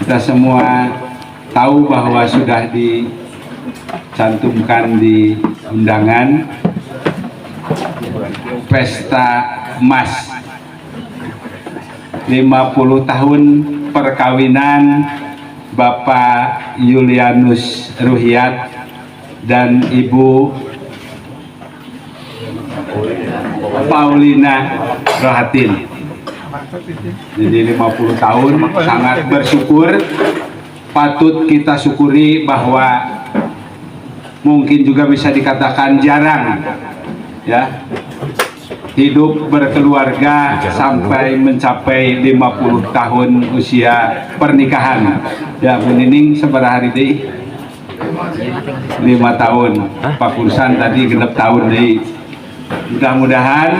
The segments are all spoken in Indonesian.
kita semua tahu bahwa sudah dicantumkan di undangan pesta emas 50 tahun perkawinan Bapak Julianus Ruhyat dan Ibu Paulina Rohatin. Jadi 50 tahun, sangat bersyukur. Patut kita syukuri bahwa mungkin juga bisa dikatakan jarang ya hidup berkeluarga sampai mencapai 50 tahun usia pernikahan. Ya, Bu Nining seberapa hari deh? 5 tahun. Pak Kursan tadi genep tahun deh. Mudah-mudahan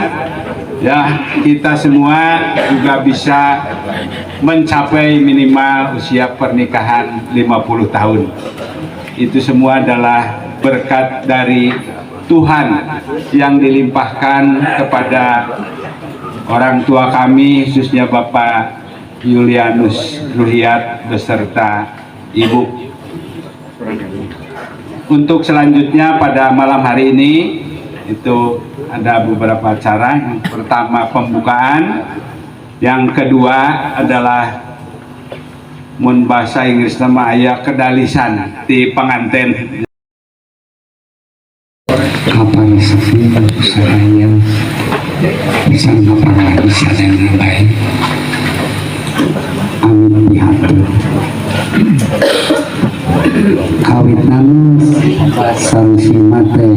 ya kita semua juga bisa mencapai minimal usia pernikahan 50 tahun. Itu semua adalah berkat dari Tuhan yang dilimpahkan kepada orang tua kami, khususnya Bapak Julianus Ruhyat beserta Ibu. Untuk selanjutnya pada malam hari ini itu ada beberapa acara. Yang pertama pembukaan, yang kedua adalah mun bahasa Inggris nama ayah kedalisan di pengantin. Apa yang sebenarnya usahanya bisa ngapain bisa dengan baik. Amin dihatur. Kawit nanu sanksi mate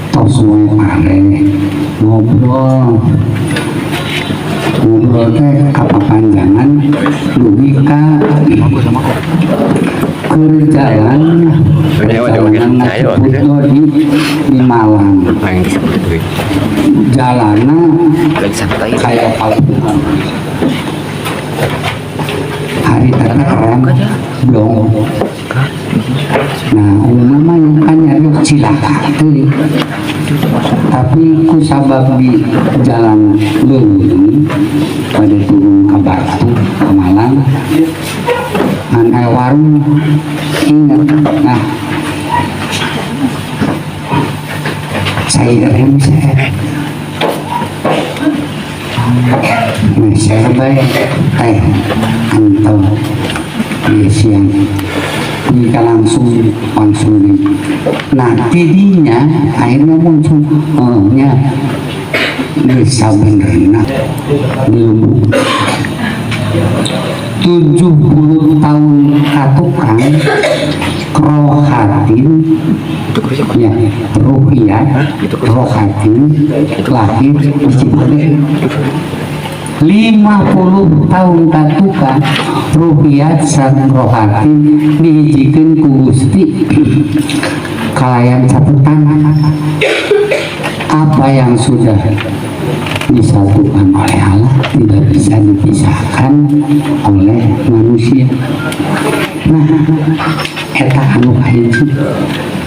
tos wae pare ngobrol teh kapapanjangan dugi ka kerjaan di Malang jalannya kayak Palembang hari terang dong. Nah umumnya yang kan nyari cilaka tapi ku sabab di jalan leuwih pada turun ke Batu ke Malang aneh warung ingat. Nah saya baik antum di siang jika langsung di nah tidinya akhirnya muncul nya bisa benerna ilmu 70 tahun katukang Rohatin ya Ruhyat Rohatin lahir di Cibade. 50 tahun katukang Ruhyat sang Rohatin dihijikeun ku Gusti kalayan catatan apa yang sudah disatukan oleh Allah tidak bisa dipisahkan oleh manusia. Nah eta anu hiji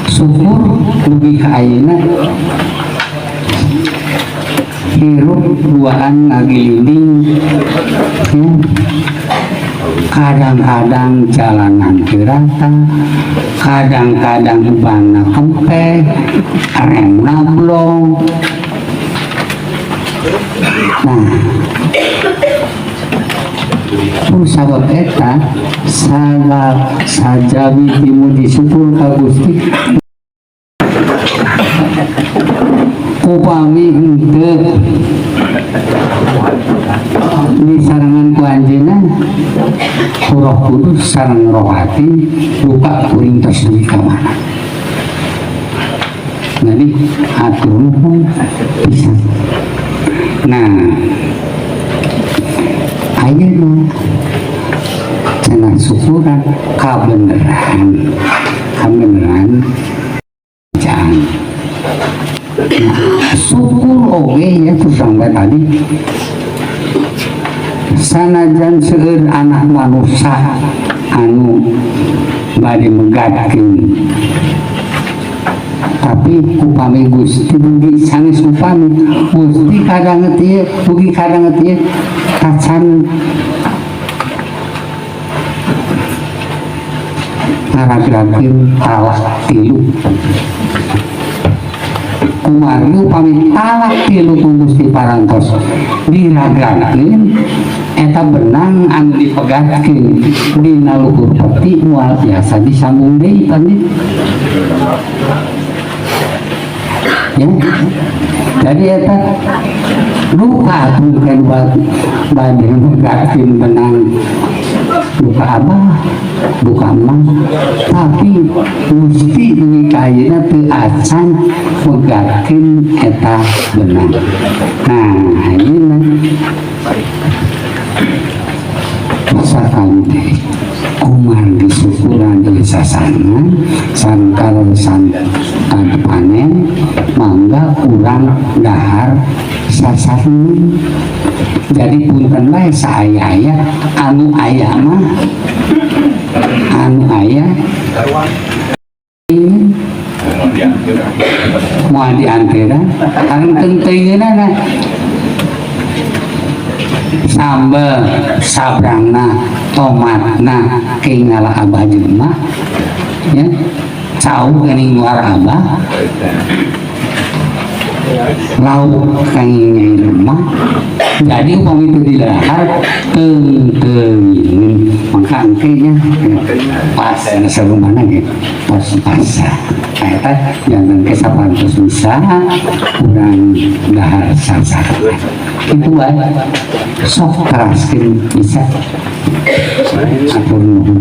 syukur lebih ayeuna hirup duaan ngagililing ya. Kadang-kadang jalanan dirata, kadang-kadang bana kempes, rem nablong. Nah sabab eta sajawi dimuji syukur ka Gusti upami henteu disarangan ku anjeunna Roh Kudus sareng Rohati buka kuring tos dugi ka mana. Jadi atur nuhun pisan. Nah ayeuna cenah syukuran kabeneran jangan. Nah, syukur oge ya tuh sampai tadi sanajan seueur anak manusia anu bade megatkeun tapi upami Gusti dugi sanes upami Gusti kadang teu dugi kadang teu kacan paragrafin talak tilu kumargi upami talak tilu ku Gusti parantos diragrakeun eta benang anu dipegatkeun dina luhur peti moal biasa disambung deui pandit ya. Jadi eta luka bukan bade megatkeun benang buka abah buka emang tapi mesti nikahina teu acan megatkeun eta benang. Nah ini masakan kumar disukuran dari sasana sangkal panen mangga urang dahar sasarni jadi punten bae saaya anu aya mah anu aya moal diantera anu teuing-teuingna sambal sabrangna tomatna keingala abah jelema ya sauk kening luar abah lauk kening rumah jadi upami itu dilahar teuing maka engkenya pas sarumana ge pas eta jangan kesapantos bisa urang dahar sasar itu bae sok keraskeun bisa atur nuhun.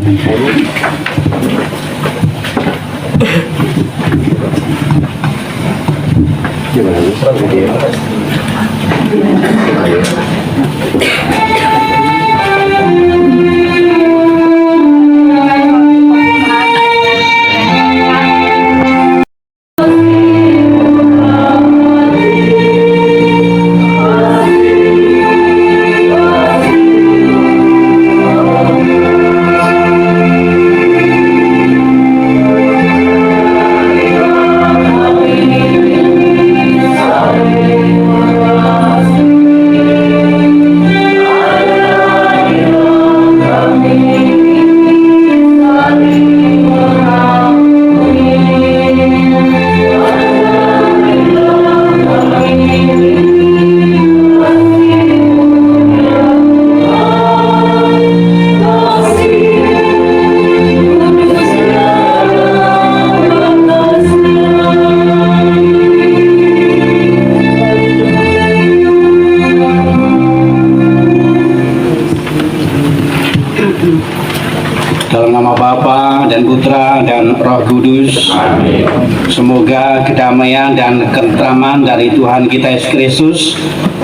Dalam nama Bapa dan Putra dan Roh Kudus. Amin. Semoga kedamaian dan ketentraman dari Tuhan kita Yesus Kristus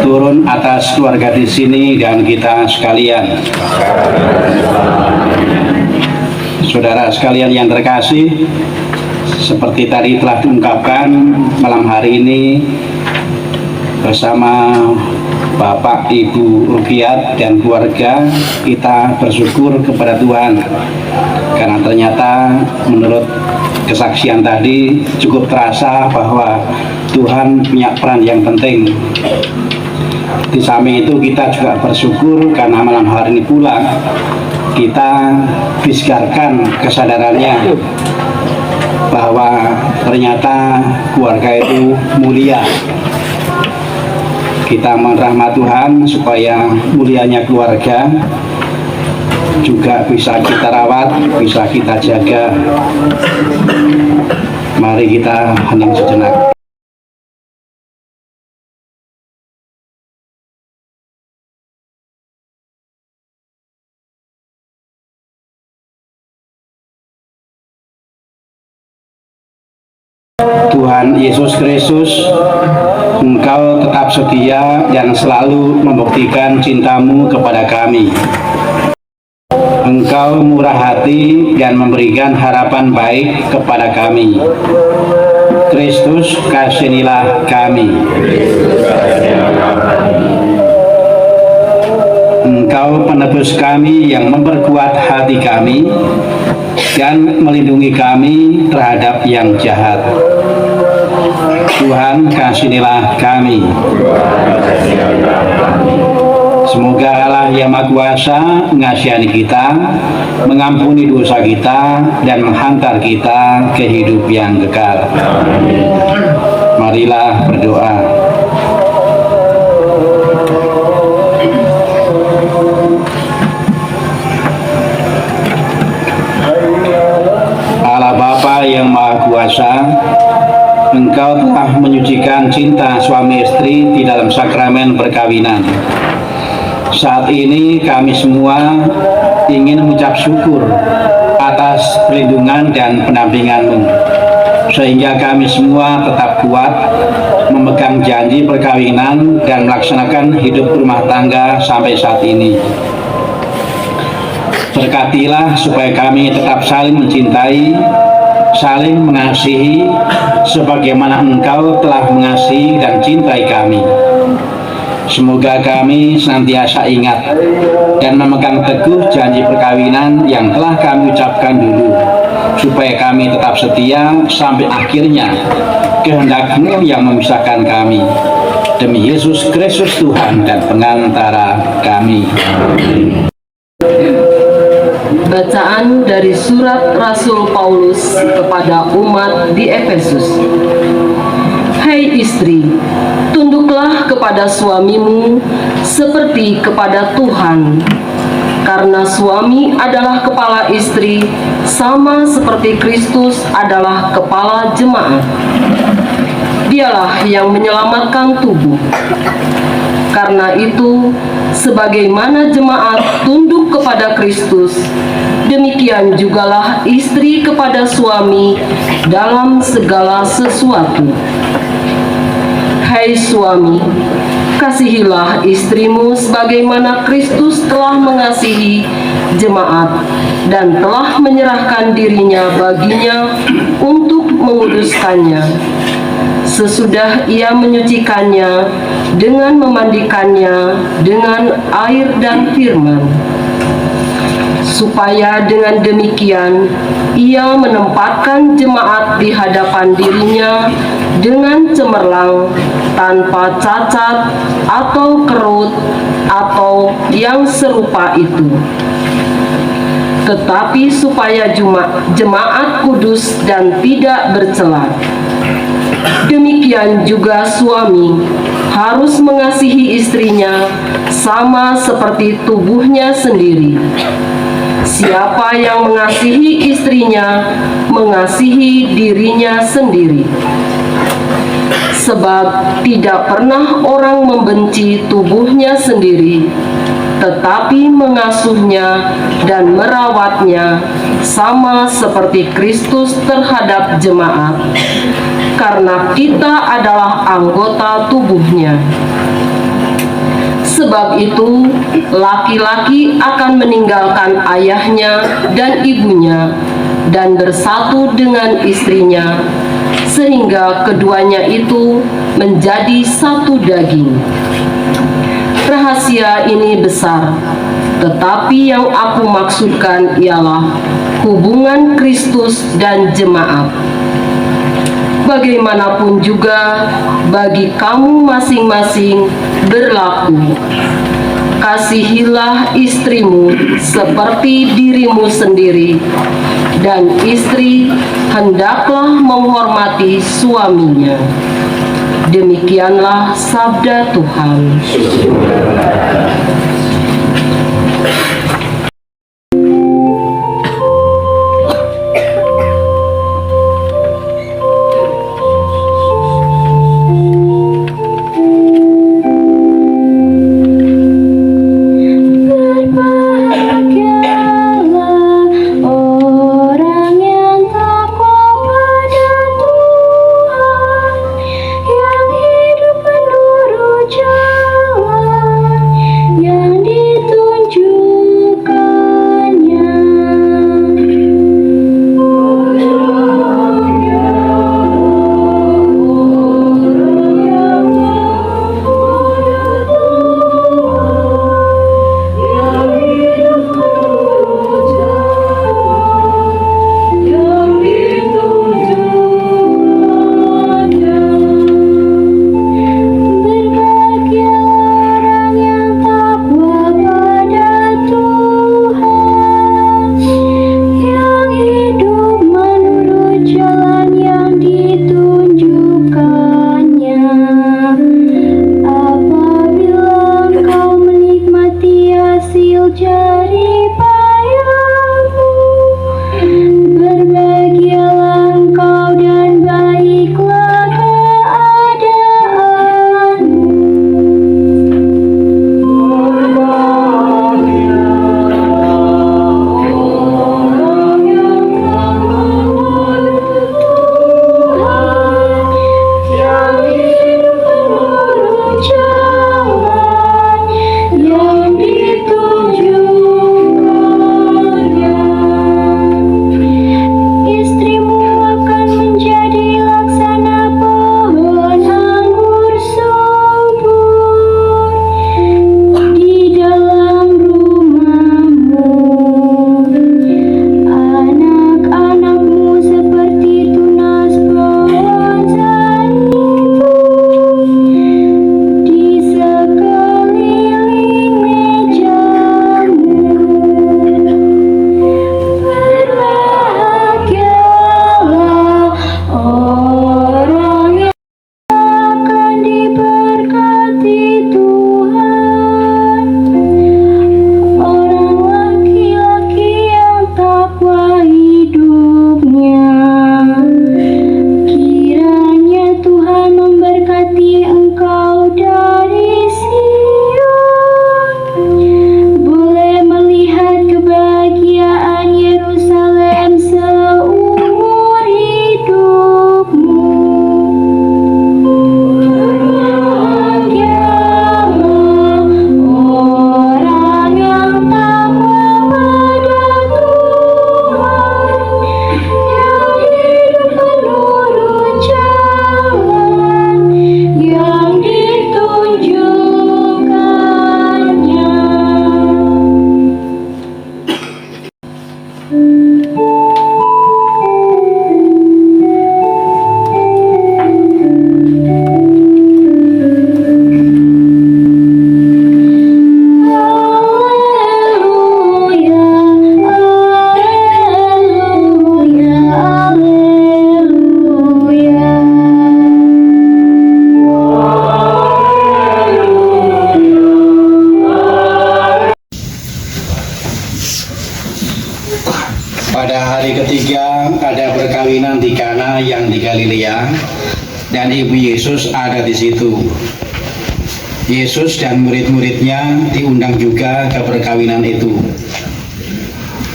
turun atas keluarga di sini dan kita sekalian. Saudara sekalian yang terkasih, seperti tadi telah diungkapkan malam hari ini bersama Bapak, Ibu Rukiat dan keluarga, kita bersyukur kepada Tuhan karena ternyata menurut kesaksian tadi cukup terasa bahwa Tuhan punya peran yang penting. Di samping itu kita juga bersyukur karena malam hari ini pula kita disiarkan kesadarannya bahwa ternyata keluarga itu mulia. Kita merahmat Tuhan supaya mulianya keluarga juga bisa kita rawat, bisa kita jaga. Mari kita hening sejenak. Tuhan Yesus Kristus, Engkau tetap setia dan selalu membuktikan cinta-Mu kepada kami. Engkau murah hati dan memberikan harapan baik kepada kami. Kristus, kasihanilah kami. Engkau penebus kami yang memperkuat hati kami dan melindungi kami terhadap yang jahat. Tuhan, kasihanilah kami. Semoga Allah yang Maha Kuasa mengasihani kita, mengampuni dosa kita, dan menghantar kita ke hidup yang kekal. Marilah berdoa. Allah Bapa yang Maha Kuasa, Engkau telah menyucikan cinta suami istri di dalam sakramen perkawinan. Saat ini kami semua ingin mengucap syukur atas perlindungan dan pendampingan-Mu, sehingga kami semua tetap kuat memegang janji perkawinan dan melaksanakan hidup rumah tangga sampai saat ini. Berkatilah supaya kami tetap saling mencintai, saling mengasihi, sebagaimana Engkau telah mengasihi dan cintai kami. Semoga kami senantiasa ingat dan memegang teguh janji perkawinan yang telah kami ucapkan dulu, supaya kami tetap setia sampai akhirnya kehendak-Mu yang memisahkan kami. Demi Yesus Kristus Tuhan dan pengantara kami. Bacaan dari surat Rasul Paulus kepada umat di Efesus. Hai istri, tunduklah kepada suamimu seperti kepada Tuhan, karena suami adalah kepala istri, sama seperti Kristus adalah kepala jemaat. Dialah yang menyelamatkan tubuh. Karena itu, sebagaimana jemaat tunduk kepada Kristus, demikian jugalah istri kepada suami dalam segala sesuatu. Hai suami, kasihilah istrimu sebagaimana Kristus telah mengasihi jemaat dan telah menyerahkan dirinya baginya untuk menguduskannya, sesudah ia menyucikannya dengan memandikannya dengan air dan firman, supaya dengan demikian ia menempatkan jemaat di hadapan dirinya dengan cemerlang, tanpa cacat atau kerut atau yang serupa itu, tetapi supaya jemaat kudus dan tidak bercela. Demikian juga suami harus mengasihi istrinya sama seperti tubuhnya sendiri. Siapa yang mengasihi istrinya, mengasihi dirinya sendiri. Sebab tidak pernah orang membenci tubuhnya sendiri, tetapi mengasuhnya dan merawatnya sama seperti Kristus terhadap jemaat, karena kita adalah anggota tubuhnya. Sebab itu, laki-laki akan meninggalkan ayahnya dan ibunya dan bersatu dengan istrinya, sehingga keduanya itu menjadi satu daging. Rahasia ini besar, tetapi yang aku maksudkan ialah hubungan Kristus dan jemaat. Bagaimanapun juga bagi kamu masing-masing berlaku, kasihilah istrimu seperti dirimu sendiri, dan istri hendaklah menghormati suaminya. Demikianlah sabda Tuhan. Yang ditunjuk ketika ada perkawinan di Kana yang di Galilea, dan ibu Yesus ada di situ. Yesus dan murid-muridnya diundang juga ke perkawinan itu.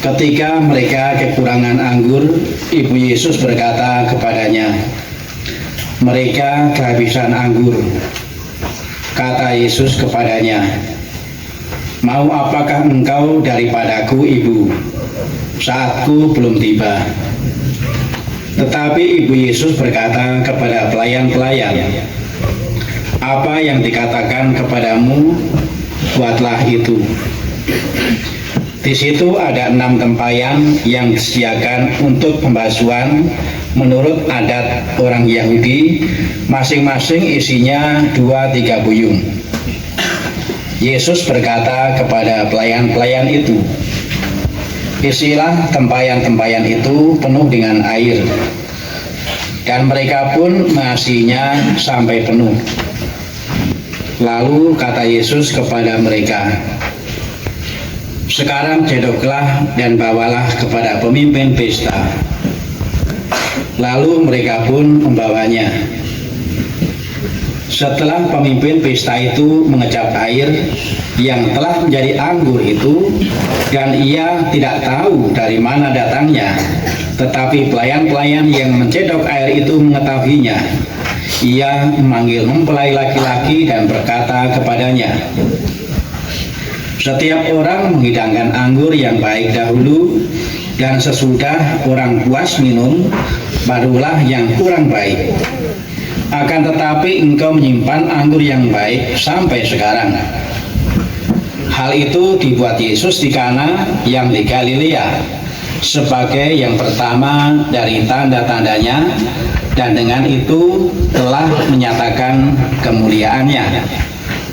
Ketika mereka kekurangan anggur, ibu Yesus berkata kepadanya, "Mereka kehabisan anggur." Kata Yesus kepadanya, "Mau apakah engkau daripadaku, ibu? Saatku belum tiba." Tetapi ibu Yesus berkata kepada pelayan-pelayan, "Apa yang dikatakan kepadamu, buatlah itu." Di situ ada 6 tempayan yang disediakan untuk pembasuhan menurut adat orang Yahudi, masing-masing isinya 2-3 buyung. Yesus berkata kepada pelayan-pelayan itu, "Isilah tempayan-tempayan itu penuh dengan air." Dan mereka pun mengasihinya sampai penuh. Lalu kata Yesus kepada mereka, "Sekarang cedoklah dan bawalah kepada pemimpin pesta." Lalu mereka pun membawanya. Setelah pemimpin pesta itu mengecap air yang telah menjadi anggur itu, dan ia tidak tahu dari mana datangnya, tetapi pelayan-pelayan yang mencedok air itu mengetahuinya, ia memanggil mempelai laki-laki dan berkata kepadanya, "Setiap orang menghidangkan anggur yang baik dahulu, dan sesudah orang puas minum, barulah yang kurang baik. Akan tetapi engkau menyimpan anggur yang baik sampai sekarang." Hal itu dibuat Yesus di Kana yang di Galilea sebagai yang pertama dari tanda-tandanya, dan dengan itu telah menyatakan kemuliaannya,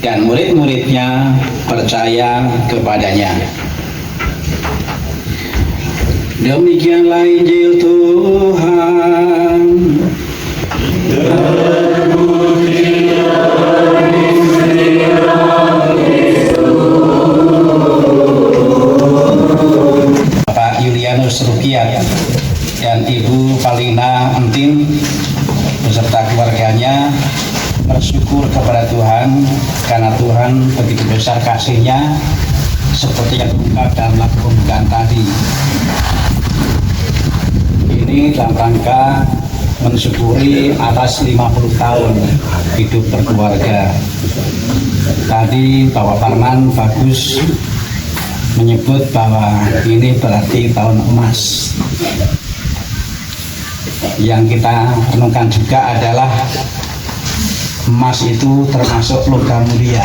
dan murid-muridnya percaya kepadanya. Demikianlah Injil Tuhan. Bapak Julianus Rukiat dan Ibu Palina Entin beserta keluarganya bersyukur kepada Tuhan karena Tuhan begitu besar kasih-Nya seperti yang terungkap dalam lagu pembukaan tadi. Ini dalam rangka mensyukuri atas 50 tahun hidup berkeluarga. Tadi Bapak Parman bagus menyebut bahwa ini berarti tahun emas. Yang kita renungkan juga adalah emas itu termasuk logam mulia.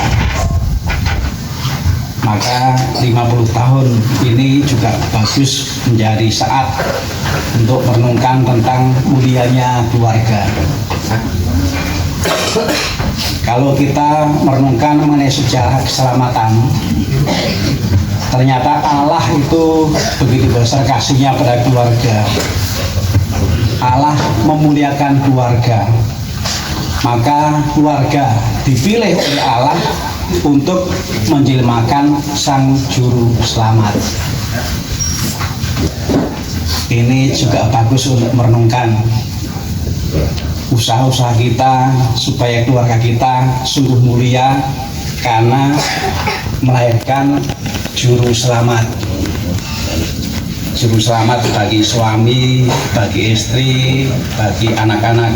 Maka 50 tahun ini juga bagus menjadi saat untuk merenungkan tentang mulianya keluarga. Kalau kita merenungkan mengenai sejarah keselamatan, ternyata Allah itu begitu besar kasih-Nya pada keluarga. Allah memuliakan keluarga. Maka keluarga dipilih oleh Allah untuk menjelmakan Sang Juru Selamat. Ini juga bagus untuk merenungkan usaha-usaha kita supaya keluarga kita sungguh mulia karena melahirkan Juru Selamat. Juru Selamat bagi suami, bagi istri, bagi anak-anak.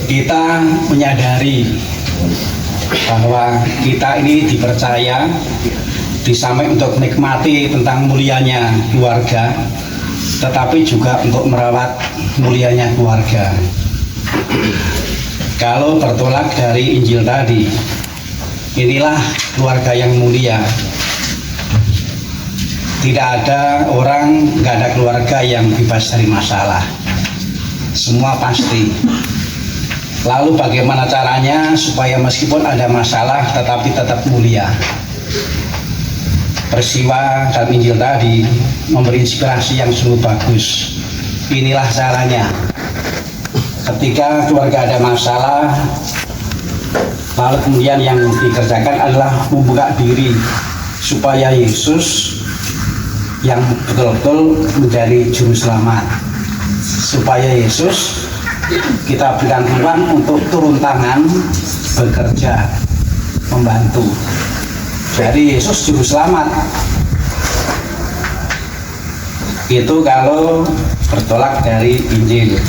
Kita menyadari bahwa kita ini dipercaya disamai untuk menikmati tentang mulianya keluarga, tetapi juga untuk merawat mulianya keluarga. Kalau bertolak dari Injil tadi, inilah keluarga yang mulia. Tidak ada orang, nggak ada keluarga yang bebas dari masalah. Semua pasti. Lalu bagaimana caranya supaya meskipun ada masalah tetapi tetap mulia? Peristiwa dalam Injil tadi memberi inspirasi yang sungguh bagus. Inilah caranya. Ketika keluarga ada masalah, lalu kemudian yang dikerjakan adalah membuka diri supaya Yesus yang betul-betul menjadi juru selamat, supaya Yesus kita berikan ruang untuk turun tangan bekerja membantu. Jadi Yesus juru selamat itu kalau bertolak dari Injil.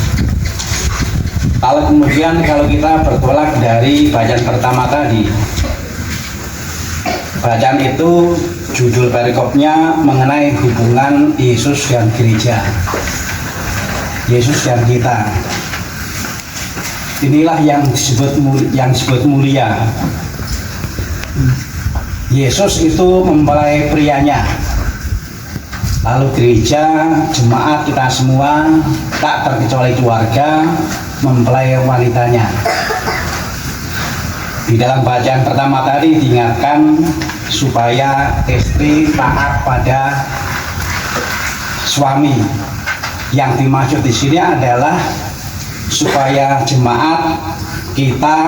Kalau kemudian kalau kita bertolak dari bacaan pertama tadi, bacaan itu judul perikopnya mengenai hubungan Yesus dan gereja, Yesus dan kita. Inilah yang disebut mulia. Yesus itu mempelai prianya, lalu gereja, jemaat kita semua tak terkecuali keluarga mempelai wanitanya. Di dalam bacaan pertama tadi diingatkan supaya istri taat pada suami. Yang dimaksud di sini adalah supaya jemaat kita,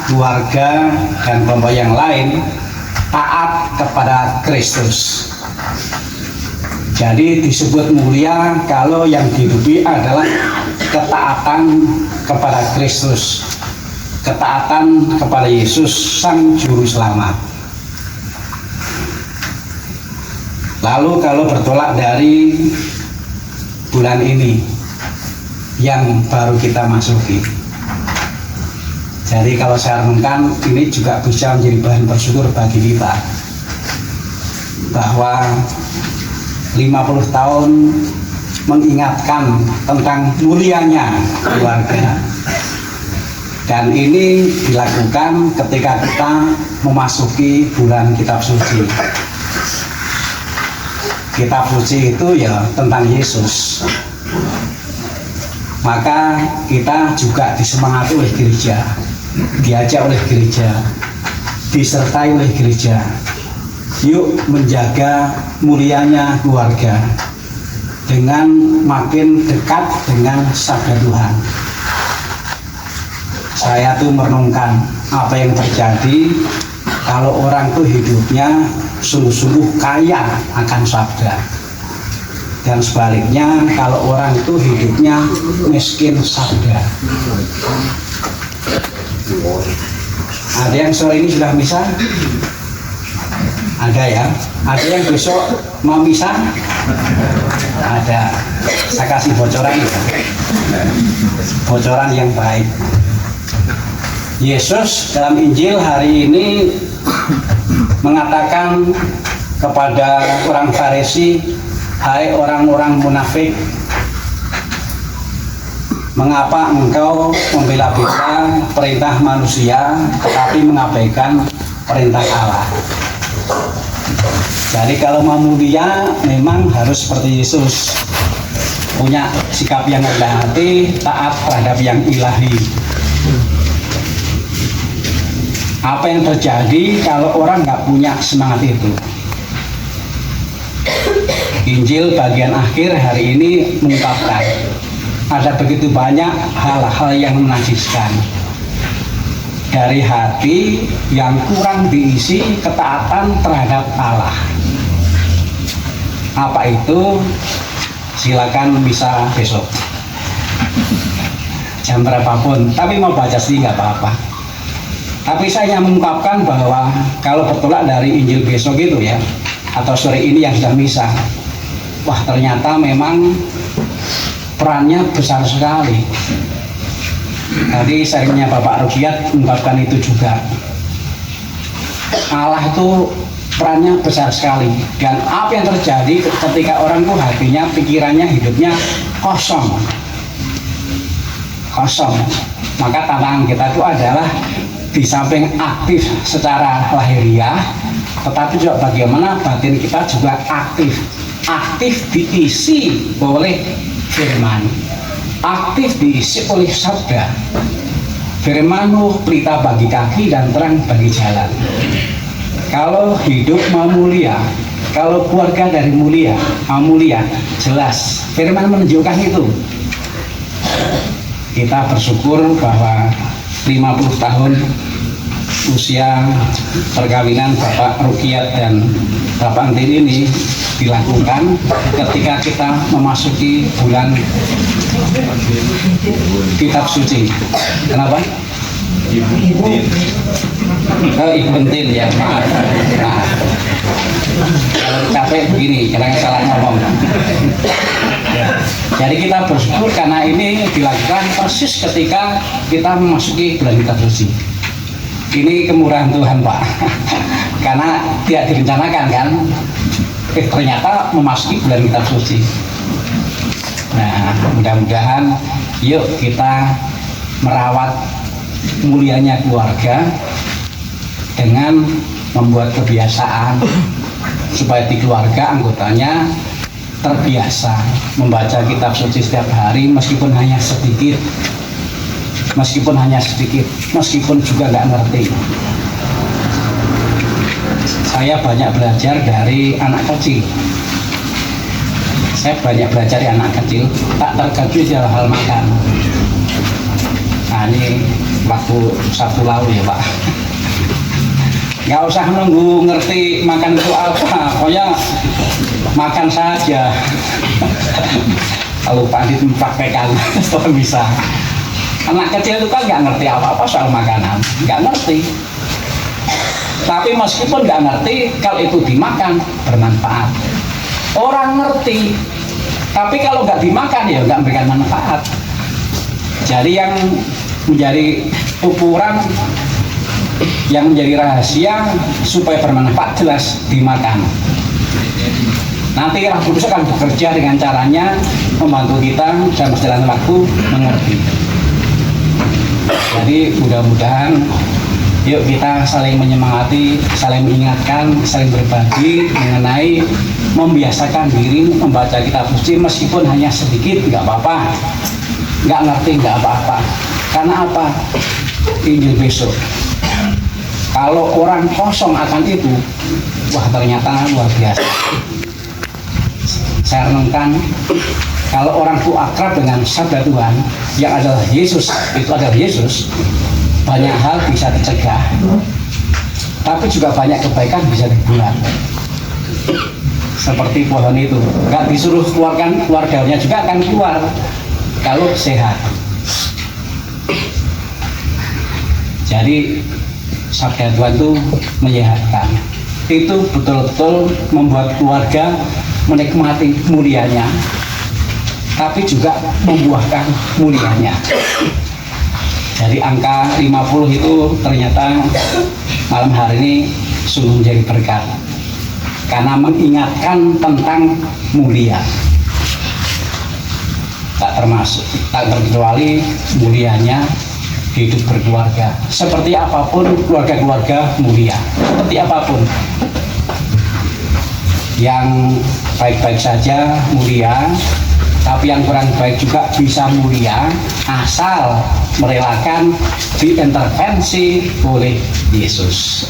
keluarga dan kelompok yang lain taat kepada Kristus. Jadi disebut mulia kalau yang dihidupi adalah ketaatan kepada Kristus, ketaatan kepada Yesus Sang Juru Selamat. Lalu kalau bertolak dari bulan ini yang baru kita masuki, jadi kalau saya renungkan ini juga bisa menjadi bahan bersyukur bagi kita bahwa 50 tahun mengingatkan tentang mulianya keluarga, dan ini dilakukan ketika kita memasuki bulan kitab suci. Kitab suci itu ya tentang Yesus, maka kita juga disemangati oleh gereja, diajak oleh gereja, disertai oleh gereja. Yuk menjaga mulianya keluarga dengan makin dekat dengan sabda Tuhan. Saya tuh merenungkan apa yang terjadi kalau orang tuh hidupnya sungguh-sungguh kaya akan sabda, dan sebaliknya kalau orang itu hidupnya miskin sabda. Ada yang sore ini sudah misa? Ada ya? Ada yang besok mau misa? Ada. Saya kasih bocoran ya. Bocoran yang baik. Yesus dalam Injil hari ini mengatakan kepada orang Farisi, hai orang-orang munafik, mengapa engkau membela-bela perintah manusia tetapi mengabaikan perintah Allah? Jadi kalau mau mulia memang harus seperti Yesus, punya sikap yang rendah hati, taat terhadap yang ilahi. Apa yang terjadi kalau orang nggak punya semangat itu? Injil bagian akhir hari ini mengungkapkan ada begitu banyak hal-hal yang menajiskan dari hati yang kurang diisi ketaatan terhadap Allah. Apa itu? Silakan bisa besok jam berapapun, tapi mau baca sih nggak apa-apa. Tapi saya hanya mengungkapkan bahwa kalau bertolak dari Injil besok itu ya, atau sore ini yang sudah misa, wah ternyata memang perannya besar sekali. Tadi sayangnya Bapak Rukiat mengungkapkan itu juga. Allah itu perannya besar sekali, dan apa yang terjadi ketika orang itu hatinya, pikirannya, hidupnya kosong, maka tantangan kita itu adalah di samping aktif secara lahiriah, tetapi juga bagaimana batin kita juga aktif diisi oleh firman, aktif diisi oleh sabda. Firman-Mu pelita bagi kaki dan terang bagi jalan. Kalau hidup mau mulia, kalau keluarga dari mulia, mau mulia, jelas firman menunjukkan itu. Kita bersyukur bahwa 50 tahun usia perkawinan Bapak Rukiat dan Bapak Antin ini dilakukan ketika kita memasuki bulan kitab suci. Kenapa? Ibu Entin ya, maaf. Kalau capek begini, jangan salah ngomong. Ya. Jadi kita bersyukur karena ini dilakukan persis ketika kita memasuki bulan kitab suci. Ini kemurahan Tuhan, Pak. Karena tidak direncanakan kan, ternyata memasuki bulan kitab suci. Nah, mudah-mudahan yuk kita merawat mulianya keluarga dengan membuat kebiasaan supaya di keluarga anggotanya terbiasa membaca kitab suci setiap hari meskipun hanya sedikit, meskipun juga nggak ngerti. Saya banyak belajar dari anak kecil. Tak terkejut dalam hal makan. Nah, ini waktu Sabtu lalu ya Pak. Nggak usah nunggu ngerti makan itu apa, pokoknya makan saja. Kalau Pak dipraktekan, setelah bisa. Anak kecil itu kan nggak ngerti apa-apa soal makanan, nggak ngerti. Tapi meskipun nggak ngerti, kalau itu dimakan bermanfaat. Orang ngerti, tapi kalau nggak dimakan ya nggak memberikan manfaat. Jadi yang menjadi ukuran, yang menjadi rahasia supaya bermanfaat jelas dimakan. Nanti Roh Kudus akan bekerja dengan caranya membantu kita dalam perjalanan waktu mengerti. Jadi mudah-mudahan yuk kita saling menyemangati, saling mengingatkan, saling berbagi mengenai membiasakan diri membaca kitab suci meskipun hanya sedikit, nggak apa-apa. Nggak ngerti nggak apa-apa. Karena apa? Injil besok. Kalau orang kosong akan itu, wah ternyata luar biasa. Saya renungkan, kalau orang itu akrab dengan sabda Tuhan yang adalah Yesus, itu adalah Yesus, banyak hal bisa dicegah, tapi juga banyak kebaikan bisa dibuat. Seperti pohon itu, nggak disuruh keluarkan, keluarganya juga akan keluar kalau sehat. Jadi sabda Tuhan itu menyehatkan. Itu betul-betul membuat keluarga menikmati mulianya, tapi juga membuahkan mulianya. Jadi angka 50 itu ternyata malam hari ini sungguh menjadi berkat karena mengingatkan tentang mulia. Tak terkecuali mulianya hidup berkeluarga. Seperti apapun keluarga-keluarga mulia, seperti apapun yang baik-baik saja mulia, tapi yang kurang baik juga bisa mulia asal merelakan diintervensi oleh Yesus.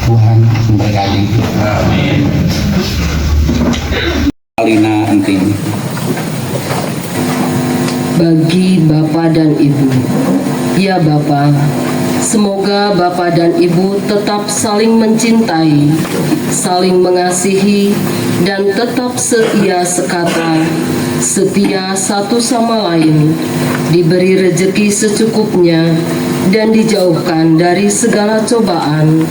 Tuhan memberkati. Amin. Alina Enting. Bagi Bapak dan Ibu, ya Bapak, semoga Bapak dan Ibu tetap saling mencintai, saling mengasihi, dan tetap setia sekata, setia satu sama lain, diberi rezeki secukupnya, dan dijauhkan dari segala cobaan,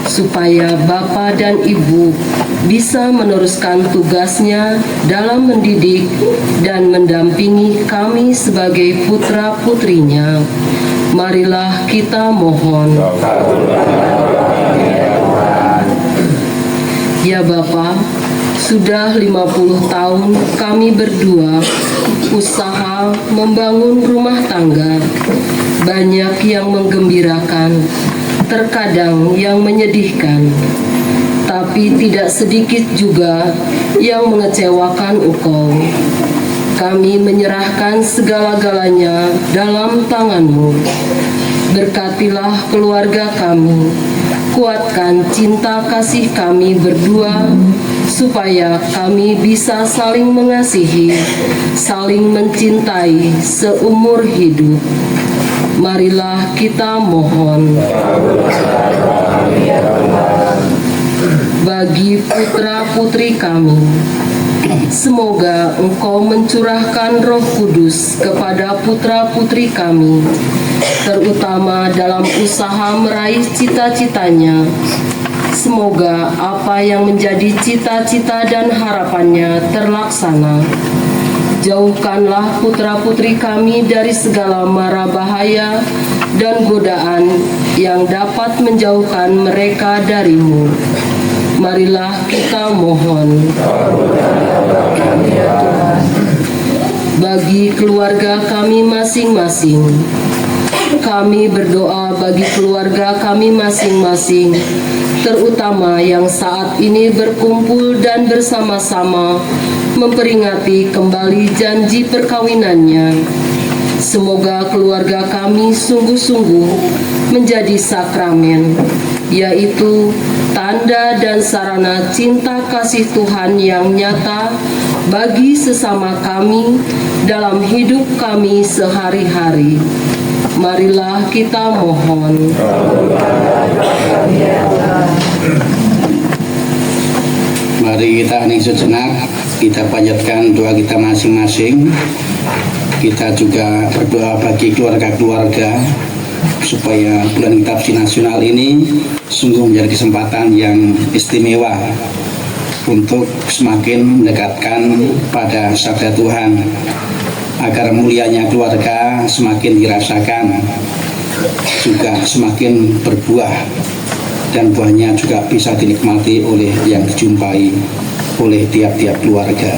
supaya Bapak dan Ibu bisa meneruskan tugasnya dalam mendidik dan mendampingi kami sebagai putra-putrinya. Marilah kita mohon. Ya Bapa, sudah 50 tahun kami berdua usaha membangun rumah tangga. Banyak yang menggembirakan, terkadang yang menyedihkan, tapi tidak sedikit juga yang mengecewakan Engkau. Kami menyerahkan segala-galanya dalam tangan-Mu. Berkatilah keluarga kami, kuatkan cinta kasih kami berdua, supaya kami bisa saling mengasihi, saling mencintai seumur hidup. Marilah kita mohon. bagi putra-putri kami. Semoga Engkau mencurahkan Roh Kudus kepada putra-putri kami, terutama dalam usaha meraih cita-citanya. Semoga apa yang menjadi cita-cita dan harapannya terlaksana. Jauhkanlah putra-putri kami dari segala mara bahaya dan godaan yang dapat menjauhkan mereka dari-Mu. Marilah kita mohon. Bagi keluarga kami masing-masing, kami berdoa bagi keluarga kami masing-masing, terutama yang saat ini berkumpul dan bersama-sama memperingati kembali janji perkawinannya. Semoga keluarga kami sungguh-sungguh menjadi sakramen, yaitu tanda dan sarana cinta kasih Tuhan yang nyata bagi sesama kami dalam hidup kami sehari-hari. Marilah kita mohon. Mari kita hening sejenak, kita panjatkan doa kita masing-masing. Kita juga berdoa bagi keluarga-keluarga supaya bulan Kitab Suci Nasional ini sungguh menjadi kesempatan yang istimewa untuk semakin mendekatkan pada sabda Tuhan, agar mulianya keluarga semakin dirasakan, juga semakin berbuah, dan buahnya juga bisa dinikmati oleh yang dijumpai oleh tiap-tiap keluarga.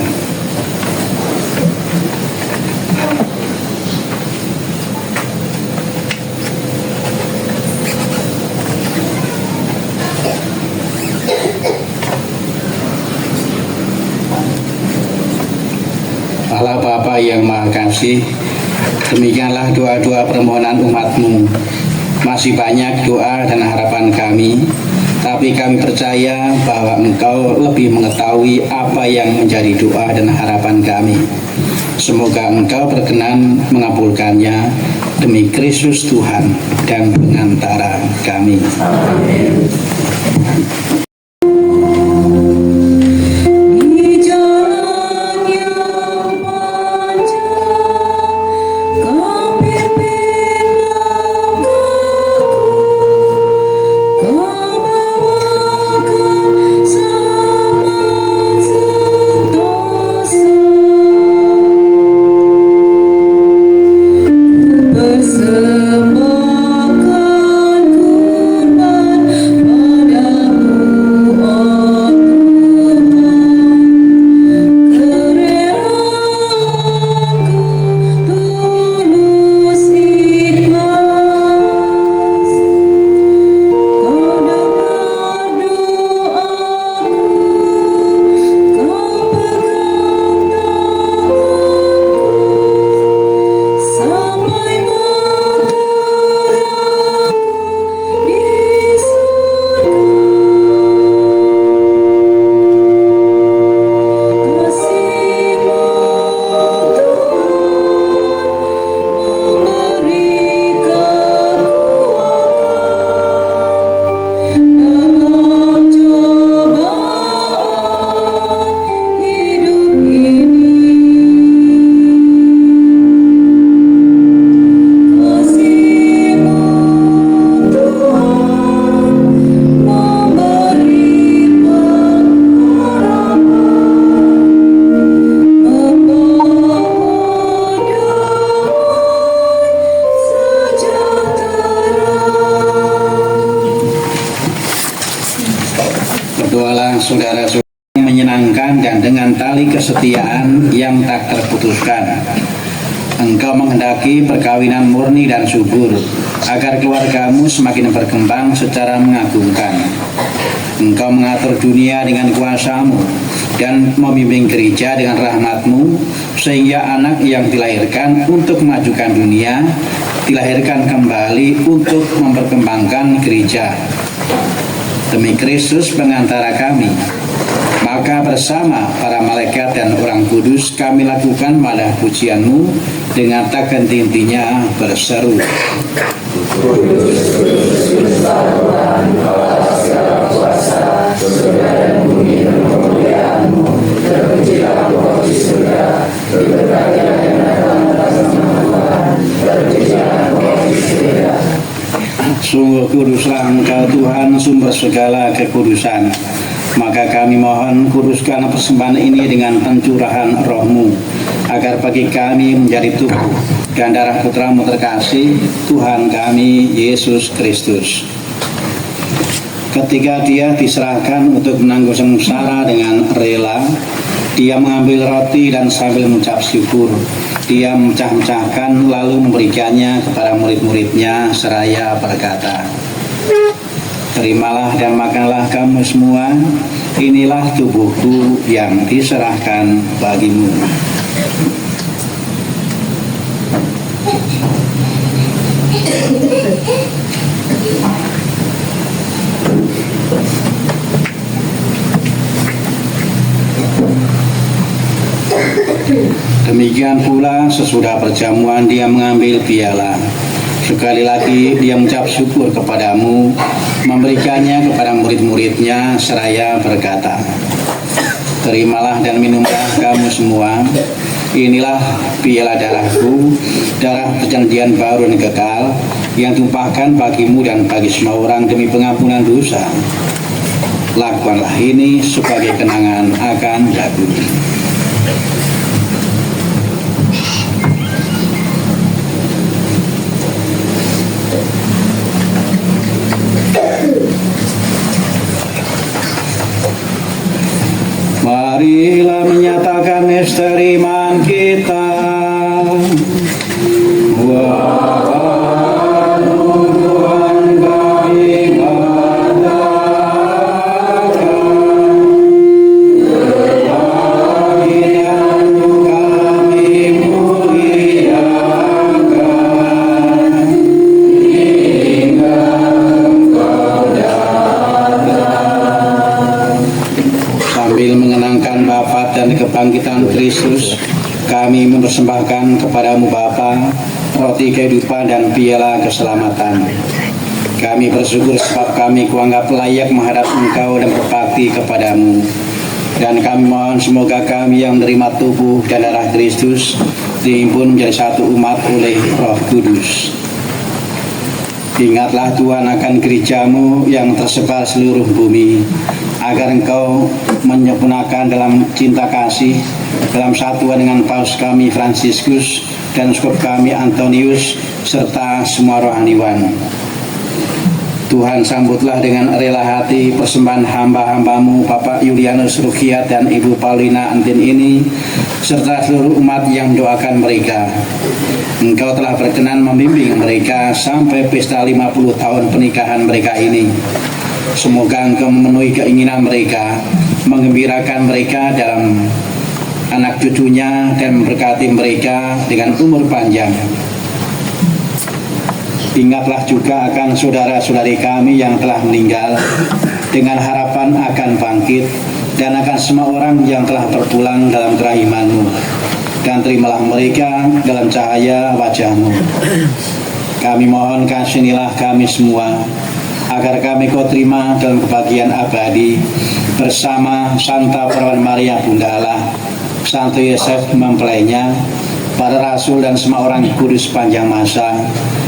Allah Bapa yang Maha Kasih, demikianlah doa-doa permohonan umat-Mu. Masih banyak doa dan harapan kami, tapi kami percaya bahwa Engkau lebih mengetahui apa yang menjadi doa dan harapan kami. Semoga Engkau berkenan mengabulkannya demi Kristus Tuhan dan pengantara kami. Amin. Saudara-saudara yang menyenangkan dan dengan tali kesetiaan yang tak terputuskan. Engkau menghendaki perkawinan murni dan subur, agar keluargamu semakin berkembang secara mengagumkan. Engkau mengatur dunia dengan kuasa-Mu dan memimpin gereja dengan rahmat-Mu, sehingga anak yang dilahirkan untuk memajukan dunia, dilahirkan kembali untuk memperkembangkan gereja. Demi Kristus pengantara kami, maka bersama para malaikat dan orang kudus kami lakukan malah pujian-Mu dengan tak henti-hentinya berseru. Kudus, Kudus, Kudus, Tuhan, Allah segala kuasa, Sungguh kuduslah Engkau Tuhan, sumber segala kekudusan. Maka kami mohon kuduskan persembahan ini dengan pencurahan Roh-Mu, agar bagi kami menjadi tubuh dan darah Putra-Mu terkasih, Tuhan kami Yesus Kristus. Ketika Dia diserahkan untuk menanggung sengsara dengan rela, Dia mengambil roti dan sambil mengucap syukur, Dia memecah-mecahkan lalu memberikannya kepada murid-muridnya seraya berkata, "Terimalah dan makanlah kamu semua, inilah tubuhku yang diserahkan bagimu." Demikian pula sesudah perjamuan Dia mengambil piala. Sekali lagi Dia mengucap syukur kepadamu, memberikannya kepada murid-muridnya seraya berkata, "Terimalah dan minumlah kamu semua, inilah piala darahku, darah perjanjian baru dan kekal, yang tumpahkan bagimu dan bagi semua orang demi pengampunan dosa. Lakukanlah ini sebagai kenangan akan aku." Marilah menyatakan misteri iman kita. Kebangkitan Kristus, kami mempersembahkan kepadamu Bapa, roti kehidupan dan piala keselamatan. Kami bersyukur sebab kami kuanggap layak menghadap Engkau dan berbakti kepadamu. Dan kami mohon semoga kami yang menerima tubuh dan darah Kristus dihimpun menjadi satu umat oleh Roh Kudus. Ingatlah Tuhan akan gerejamu yang tersebar seluruh bumi, agar Engkau menyempurnakan dalam cinta kasih, dalam satuan dengan Paus kami Fransiskus dan Uskup kami Antonius, serta semua rohaniwan. Tuhan, sambutlah dengan rela hati persembahan hamba-hambamu Bapak Julianus Rukiat dan Ibu Paulina Antin ini, serta seluruh umat yang doakan mereka. Engkau telah berkenan membimbing mereka sampai pesta 50 tahun pernikahan mereka ini. Semoga Engkau memenuhi keinginan mereka, menggembirakan mereka dalam anak cucunya, dan memberkati mereka dengan umur panjang. Ingatlah juga akan saudara-saudari kami yang telah meninggal, dengan harapan akan bangkit, dan akan semua orang yang telah berpulang dalam kerahiman-Mu. Dan terimalah mereka dalam cahaya wajah-Mu. Kami mohon kasihanilah kami semua, agar kami Kau terima dalam kebahagiaan abadi bersama Santa Perawan Maria Bunda Allah, Santo Yosef mempelainya, para rasul dan semua orang kudus sepanjang masa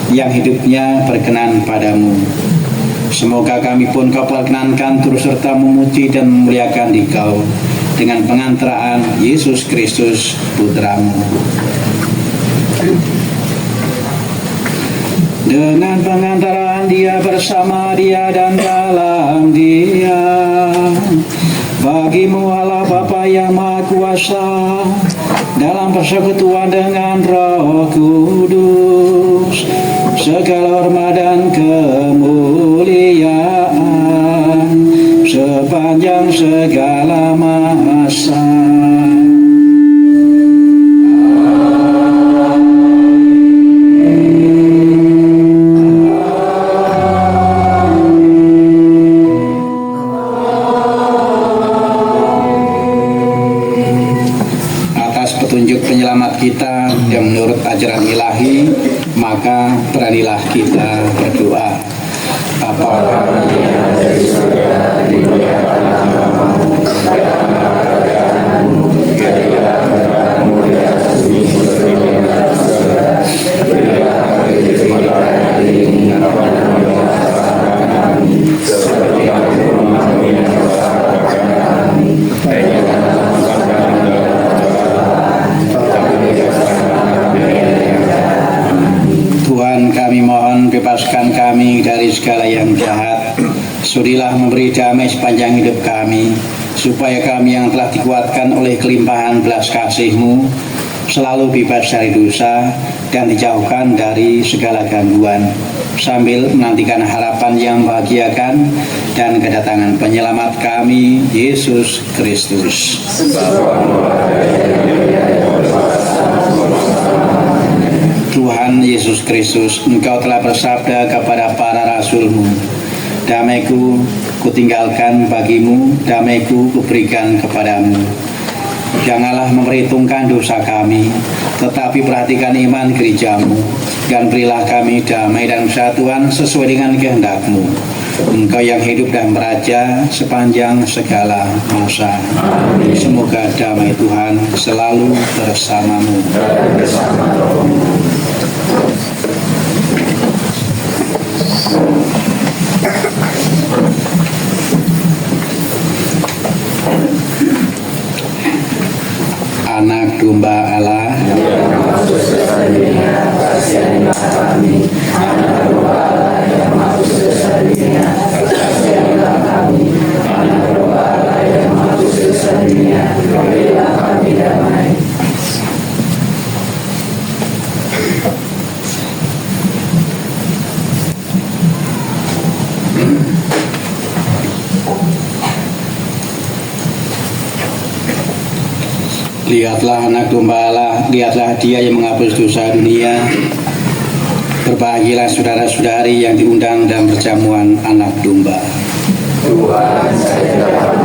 yang hidupnya berkenan padamu. Semoga kami pun Kau perkenankan terus serta memuji dan memuliakan Dikau dengan pengantaraan Yesus Kristus Putra-Mu. Dengan pengantaraan Dia, bersama Dia, dan dalam Dia, bagimu Allah Bapa yang Maha Kuasa, dalam persekutuan dengan Roh Kudus, segala hormat dan kemuliaan sepanjang segala masa. Kita yang menurut ajaran ilahi, maka beranilah kita berdoa. Bapa kami yang ada di surga, dimuliakanlah Sudilah memberi damai sepanjang hidup kami, supaya kami yang telah dikuatkan oleh kelimpahan belas kasih-Mu selalu bebas dari dosa dan dijauhkan dari segala gangguan, sambil menantikan harapan yang membahagiakan dan kedatangan penyelamat kami, Yesus Kristus. Tuhan Yesus Kristus, Engkau telah bersabda kepada para rasul-Mu, damai-Ku kutinggalkan bagimu, damai-Ku kuberikan kepadamu. Janganlah memperhitungkan dosa kami, tetapi perhatikan iman gereja-Mu, dan berilah kami damai dan persatuan sesuai dengan kehendak-Mu. Engkau yang hidup dan beraja sepanjang segala masa. Semoga damai Tuhan selalu bersamamu. Anak domba Allah, lihatlah anak domba Allah, lihatlah Dia yang menghapus dosa dunia. Berbahagialah saudara-saudari yang diundang dalam perjamuan anak domba. Tuhan, saya dapat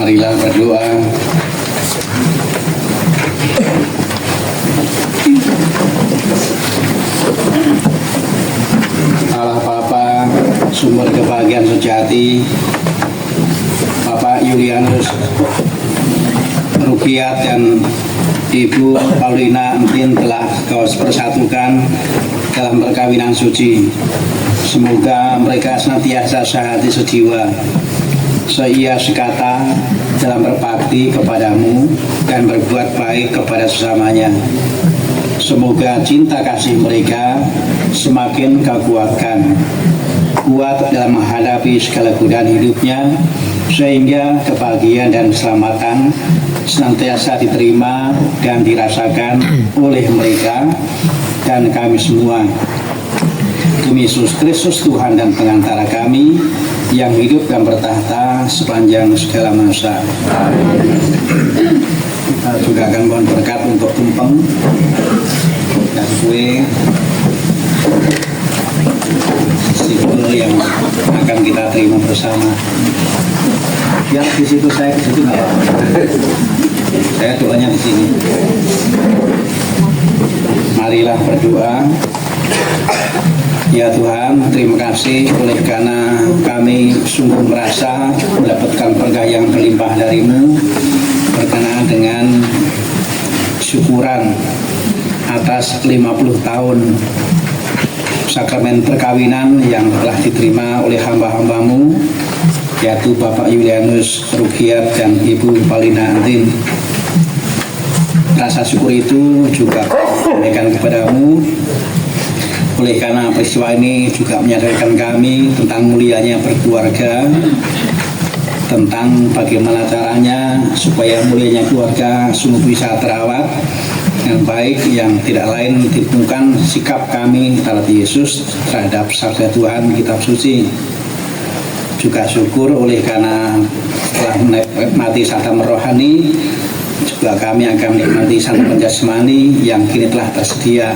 Marilah berdoa. Allah Bapa, sumber kebahagiaan sejati, Bapak Julianus Rukiat dan Ibu Paulina Entin telah Kau persatukan dalam perkawinan suci. Semoga mereka senantiasa sehati sejiwa, seia sekata dalam berbakti kepadamu dan berbuat baik kepada sesamanya. Semoga cinta kasih mereka semakin Kau kuatkan, kuat dalam menghadapi segala godaan hidupnya, sehingga kebahagiaan dan keselamatan senantiasa diterima dan dirasakan oleh mereka dan kami semua. Demi Yesus Kristus Tuhan dan pengantara kami yang hidup dan bertahta sepanjang segala masa. Kita juga akan mohon berkat untuk tumpeng dan kue simbol yang akan kita terima bersama. Ya, di situ saya ke situ ya. Saya doanya di sini. Marilah berdoa. Ya Tuhan, terima kasih oleh karena kami sungguh merasa mendapatkan berkah yang berlimpah dari-Mu berkenaan dengan syukuran atas 50 tahun sakramen perkawinan yang telah diterima oleh hamba-hamba-Mu, yaitu Bapak Julianus Rukiat dan Ibu Paulina Entin. Rasa syukur itu juga diberikan kepadamu oleh karena peristiwa ini juga menyadarkan kami tentang mulianya berkeluarga, tentang bagaimana caranya supaya mulianya keluarga sungguh bisa terawat dengan baik, yang tidak lain ditemukan sikap kami terhadap Yesus, terhadap sabda Tuhan kitab suci. Juga syukur oleh karena telah menikmati santapan rohani, juga kami akan menikmati santapan jasmani yang kini telah tersedia.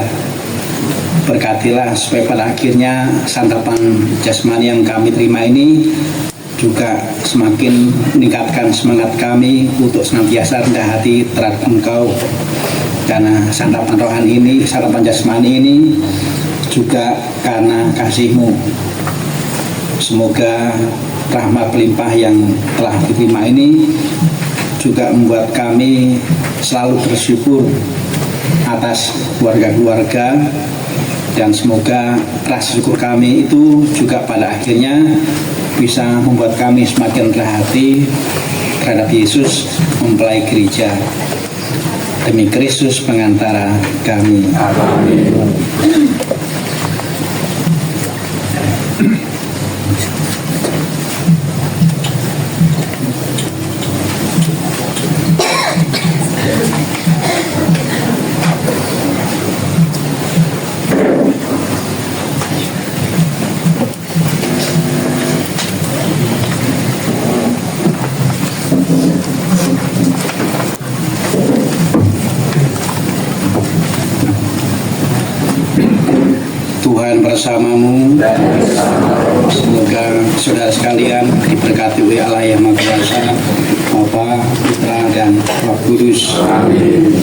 Berkatilah supaya pada akhirnya santapan jasmani yang kami terima ini juga semakin meningkatkan semangat kami untuk senantiasa rendah hati terhadap Engkau, karena santapan rohani ini, santapan jasmani ini juga karena kasih-Mu. Semoga rahmat pelimpah yang telah diterima ini juga membuat kami selalu bersyukur atas keluarga-keluarga, dan semoga rasa syukur kami itu juga pada akhirnya bisa membuat kami semakin terhati terhadap Yesus mempelai gereja. Demi Kristus pengantara kami. Amin. Tuhan bersamamu. Semoga saudara sekalian diberkati oleh Allah yang Maha Kuasa, Bapa, Putra, dan Roh Kudus.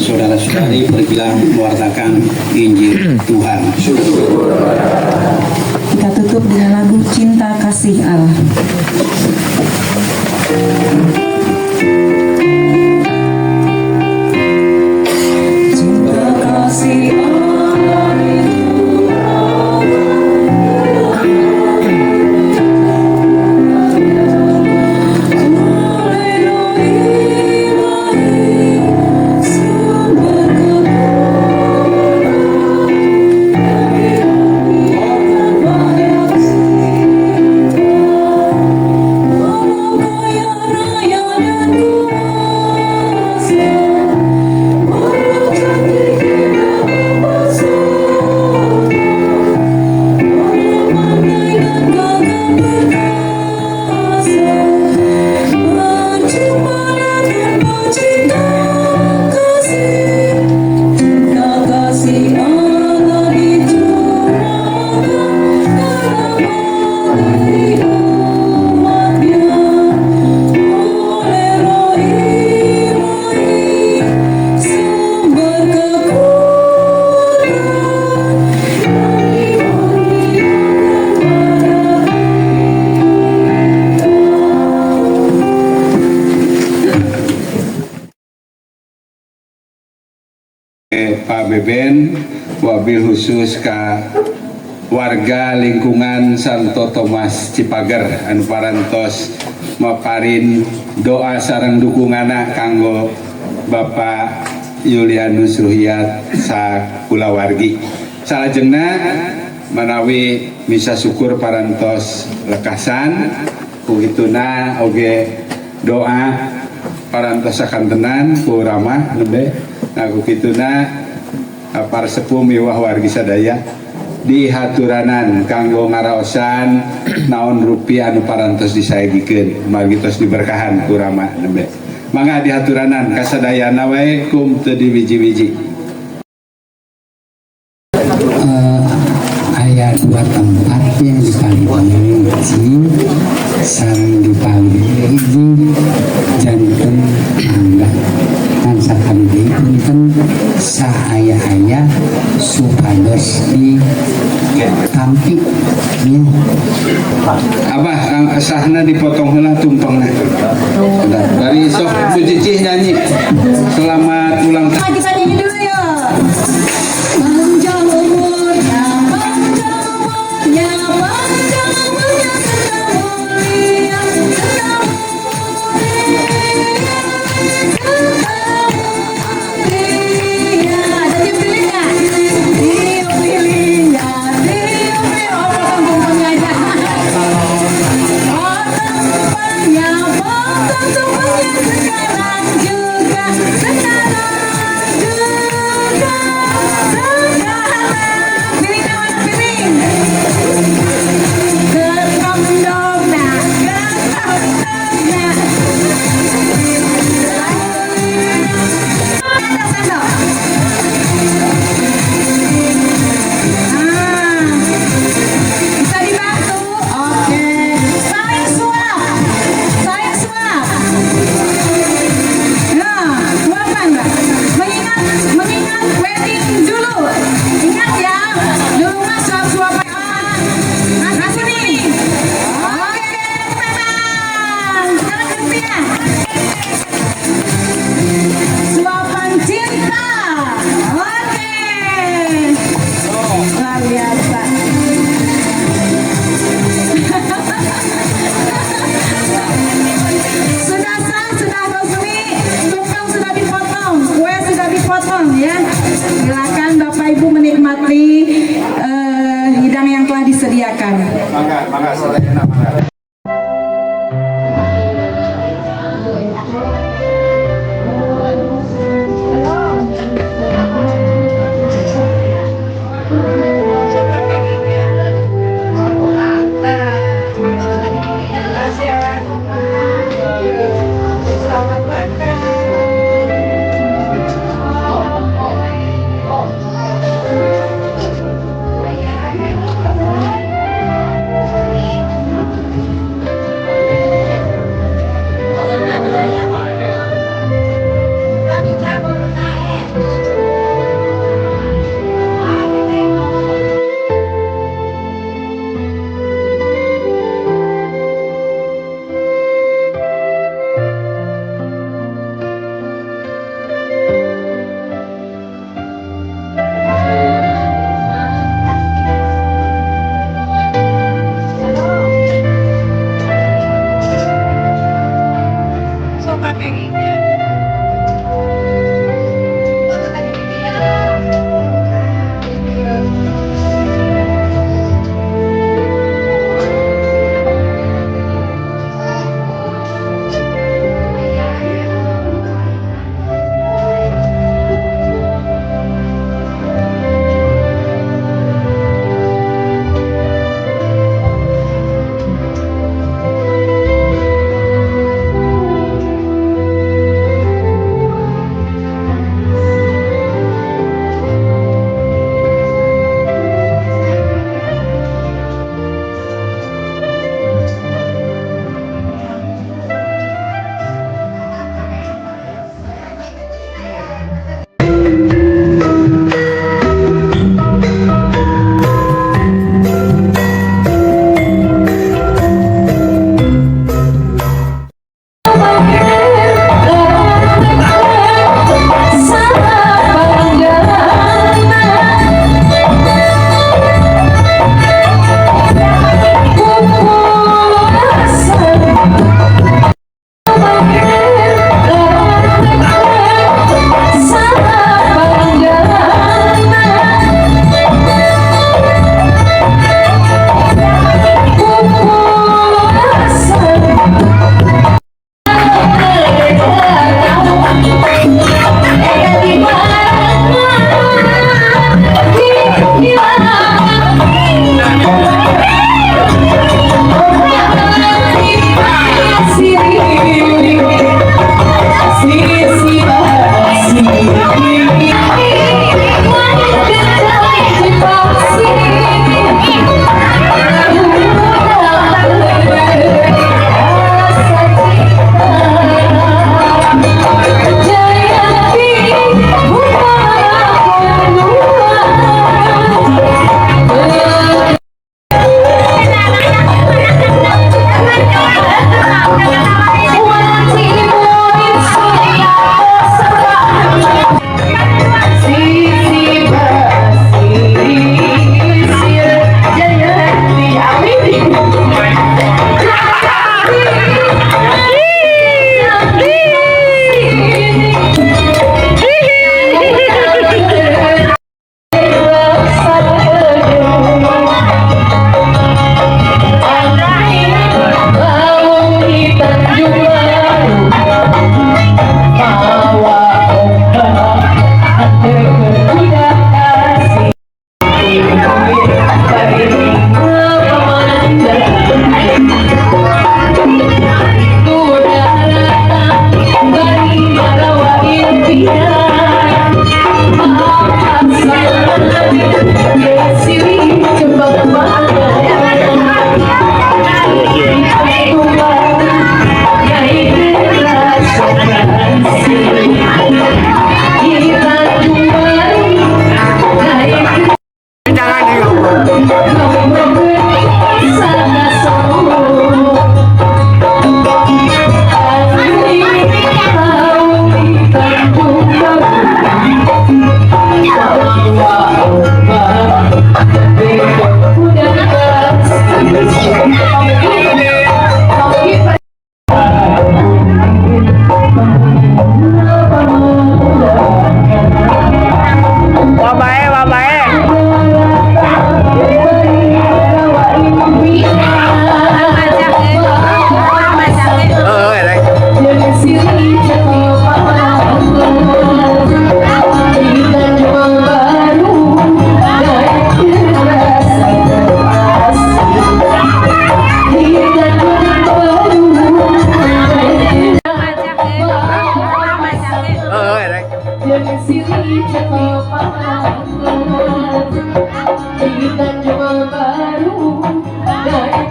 Saudara-saudari, pergilah mewartakan Injil Tuhan. Kita tutup dengan lagu Cinta Kasih Allah. Cinta kasih Allah itu raya dan Beben, wabil khusus ka warga lingkungan Santo Thomas Cipager anu parantos maparin doa sareng dukungana kanggo Bapak Yulianus Ruhyat sa kulawargi. Salajengna manawi misa syukur parantos lekasan kuituna oge doa parantos sakantenan ku Rama nembe nah kukituna para sepuh miwah wargi sadaya dihaturanan kanggo ngaraosan naon rupiah anu parantos disaegikeun margi tos diberkahan ku Rama nembe mangga dihaturanan kasadayana wae kum teu diwiji-wiji. Ada dua tempat yang dipanggi sareng dipanggi janten mangga dan sakali punten saaya-aya supados di tampi ya. Abah sahna dipotong heula tumpengna. Dari sok Sucicih nyanyi selamat ulang tahun. Kita nyanyi dulu ya. Panjang umurnya, panjang umurnya, panjang umurnya, serta mulia, serta mulia. Ada yang pilih nggak? Dia pilihnya, dia pilih orang tumpengnya aja. Potong tumpengnya sekarang juga, sekarang juga, sekarang. Pilih kawan pilih. Ketong dogna, ketong dogna. Ada sendok. Bisa dibantu? Oke. Saling suap. Saling suap. Nah, suapan, Mbak. Mengingat wedding dulu. Ingat ya, dulu mah suap-suapan. Mas ini. Oke, teman. Sekarang rupiah. Suapan cinta. Oke. Luar biasa. Sudah sah, sudah resmi, tumpeng sudah dipotong, kue sudah dipotong ya. Silakan Bapak Ibu menikmati hidang yang telah disediakan. Mangga sadayana mangga.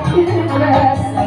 ku rasa